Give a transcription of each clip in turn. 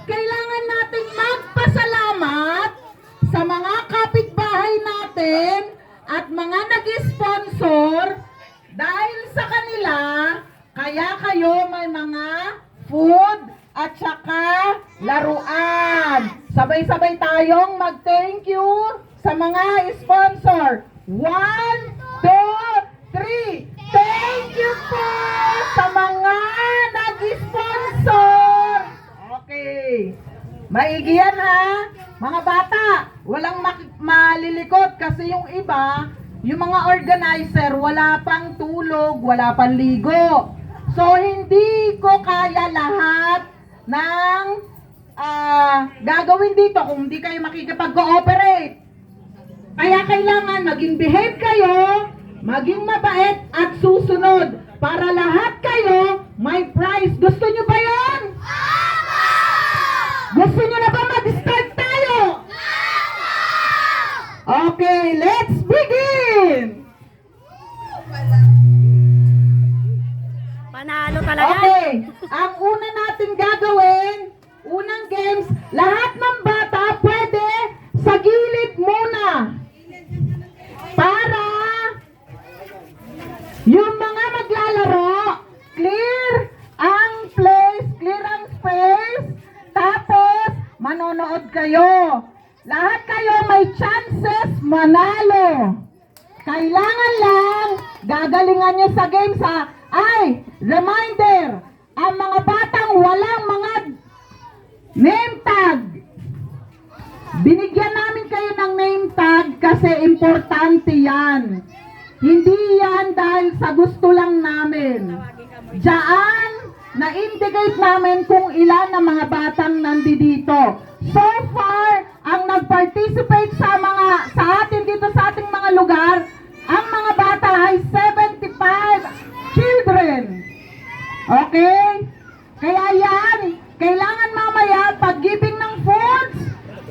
Kailangan nating magpasalamat sa mga kapitbahay natin at mga nag-sponsor dahil sa kanila, kaya kayo may mga food at saka laruan. Sabay-sabay tayong mag-thank you sa mga sponsor. 1, 2, 3. Thank you po sa mga nag-sponsor. Okay. Maigi yan ha. Mga bata, walang malilikot kasi yung iba, yung mga organizer, wala pang tulog, wala pang ligo. So, hindi ko kaya lahat ng gagawin dito kung hindi kayo makikipag-cooperate. Kaya kailangan maging behave kayo, maging mabait at susunod para lahat kayo may prize. Gusto nyo ba yan? Gusto nyo na ba mag-start tayo? Okay, let's begin! Panalo talaga. Okay, ang una natin gagawin, unang games, lahat ng bata pwede sa gilid muna. Para yung mga maglalaro, clear ang place, clear ang space, tapos manonood kayo. Lahat kayo may chances manalo. Kailangan lang gagalingan nyo sa games ha. Ay, reminder, ang mga batang walang mga name tag. Binigyan namin kayo ng name tag kasi importante yan. Hindi yan dahil sa gusto lang namin. Diyan, na-indicate namin kung ilan ang mga batang nandito. So far, ang nag-participate sa atin dito sa ating mga lugar, ang mga bata ay 75 children. Okay? Kaya yan, kailangan mamaya pag giving ng foods,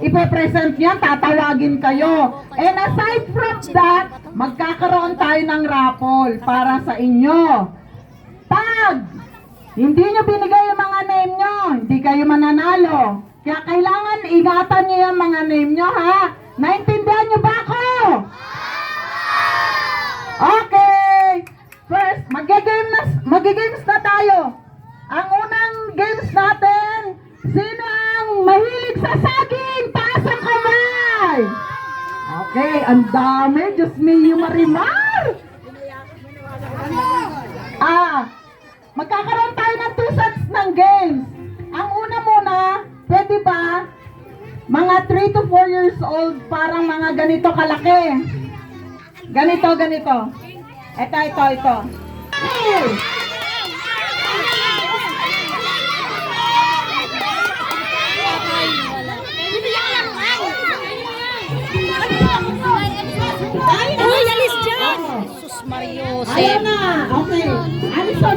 ipe-present yan, tatawagin kayo. And aside from that, magkakaroon tayo ng raffle para sa inyo. Pag hindi nyo binigay yung mga name nyo, hindi kayo mananalo. Kaya kailangan ingatan nyo yung mga name nyo ha. Naintindihan nyo ba ako? Okay. First, mag-games na tayo. Ang unang games natin, sino ang mahilig sa saging? Taas ang kamay! Okay, ang dami. Diyos me, Marimar! Magkakaroon tayo ng 2 sets ng games. Ang una muna, pwede ba? Mga 3 to 4 years old, parang mga ganito kalaki. Ganito. Ito. Hey! Uy, alis dyan! Sus Mario, Ayaw na! Okay. Alison,